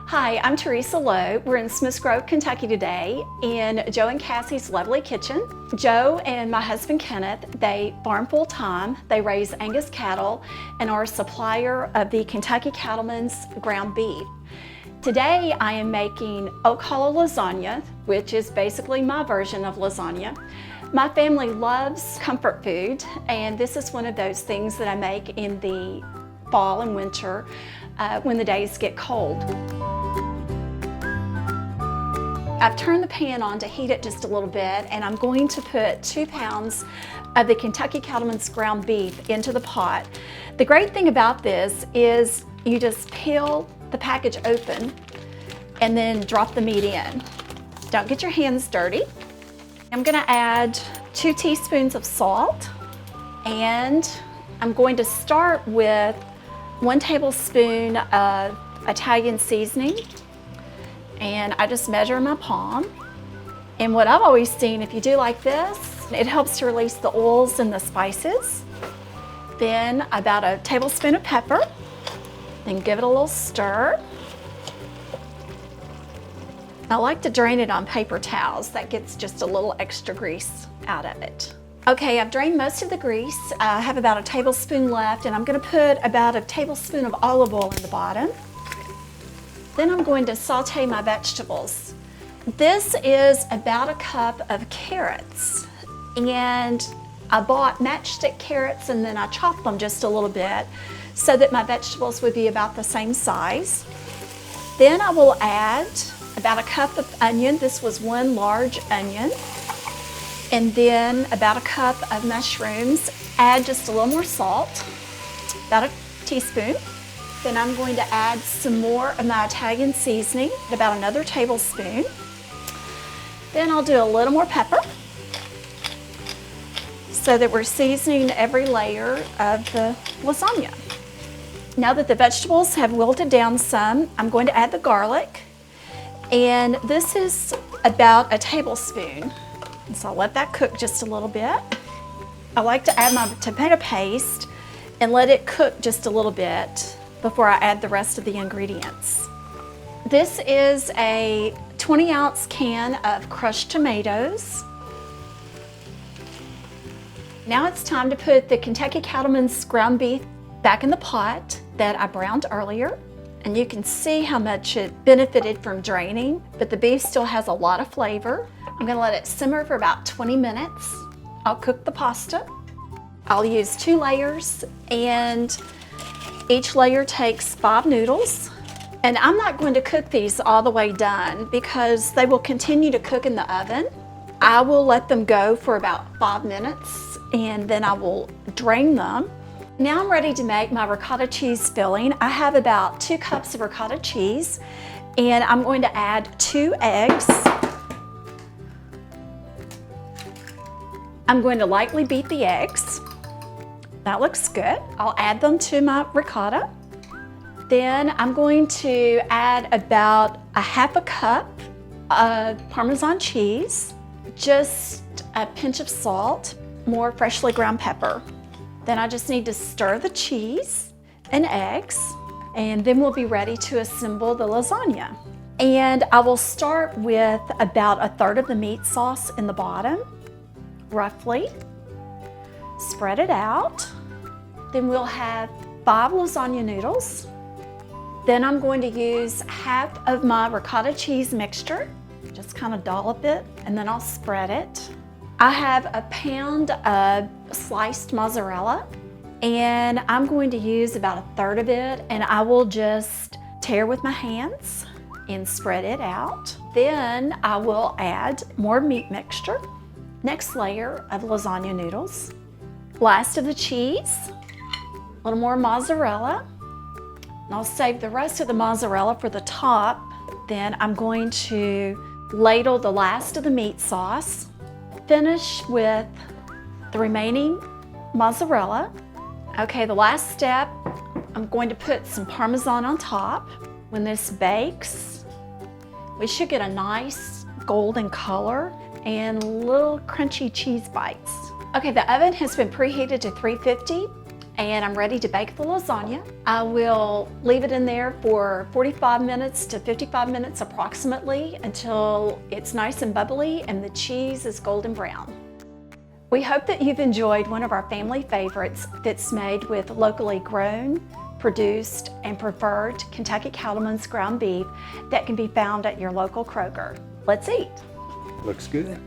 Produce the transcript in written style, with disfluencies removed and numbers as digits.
Hi, I'm Teresa Lowe. We're in Smiths Grove, Kentucky today in Joe and Cassie's lovely kitchen. Joe and my husband Kenneth, they farm full-time. They raise Angus cattle and are a supplier of the Kentucky Cattlemen's ground beef. Today I am making oak hollow lasagna, which is basically my version of lasagna. My family loves comfort food, and this is one of those things that I make in the fall and winter when the days get cold. I've turned the pan on to heat it just a little bit, and I'm going to put 2 pounds of the Kentucky Cattlemen's ground beef into the pot. The great thing about this is you just peel the package open and then drop the meat in. Don't get your hands dirty. I'm gonna add 2 teaspoons of salt, and I'm going to start with 1 tablespoon of Italian seasoning, and I just measure my palm. And what I've always seen, if you do like this, it helps to release the oils and the spices. Then about a tablespoon of pepper, then give it a little stir. I like to drain it on paper towels. That gets just a little extra grease out of it. Okay, I've drained most of the grease. I have about a tablespoon left, and I'm gonna put about a tablespoon of olive oil in the bottom. Then I'm going to saute my vegetables. This is about a cup of carrots, and I bought matchstick carrots and then I chopped them just a little bit so that my vegetables would be about the same size. Then I will add about a cup of onion. This was 1 large onion. And then about a cup of mushrooms. Add just a little more salt, about a teaspoon. Then I'm going to add some more of my Italian seasoning, about another tablespoon. Then I'll do a little more pepper so that we're seasoning every layer of the lasagna. Now that the vegetables have wilted down some, I'm going to add the garlic. And this is about a tablespoon. And so I'll let that cook just a little bit. I like to add my tomato paste and let it cook just a little bit before I add the rest of the ingredients. This is a 20-ounce can of crushed tomatoes. Now it's time to put the Kentucky Cattlemen's ground beef back in the pot that I browned earlier. And you can see how much it benefited from draining, but the beef still has a lot of flavor. I'm gonna let it simmer for about 20 minutes. I'll cook the pasta. I'll use 2 layers, and each layer takes 5 noodles. And I'm not going to cook these all the way done because they will continue to cook in the oven. I will let them go for about 5 minutes, and then I will drain them. Now I'm ready to make my ricotta cheese filling. I have about 2 cups of ricotta cheese, and I'm going to add 2 eggs. I'm going to lightly beat the eggs. That looks good. I'll add them to my ricotta. Then I'm going to add about a 1/2 cup of Parmesan cheese, just a pinch of salt, more freshly ground pepper. Then I just need to stir the cheese and eggs, and then we'll be ready to assemble the lasagna. And I will start with about 1/3 of the meat sauce in the bottom, roughly. Spread it out. Then we'll have 5 lasagna noodles. Then I'm going to use half of my ricotta cheese mixture, just kind of dollop it, and then I'll spread it. I have a pound of sliced mozzarella, and I'm going to use about 1/3 of it, and I will just tear with my hands and spread it out. Then I will add more meat mixture. Next layer of lasagna noodles. Last of the cheese, a little more mozzarella. And I'll save the rest of the mozzarella for the top. Then I'm going to ladle the last of the meat sauce. Finish with the remaining mozzarella. Okay, the last step, I'm going to put some Parmesan on top. When this bakes, we should get a nice golden color and little crunchy cheese bites. Okay, the oven has been preheated to 350. and I'm ready to bake the lasagna. I will leave it in there for 45 minutes to 55 minutes approximately until it's nice and bubbly and the cheese is golden brown. We hope that you've enjoyed one of our family favorites that's made with locally grown, produced, and preferred Kentucky Cattlemen's ground beef that can be found at your local Kroger. Let's eat. Looks good.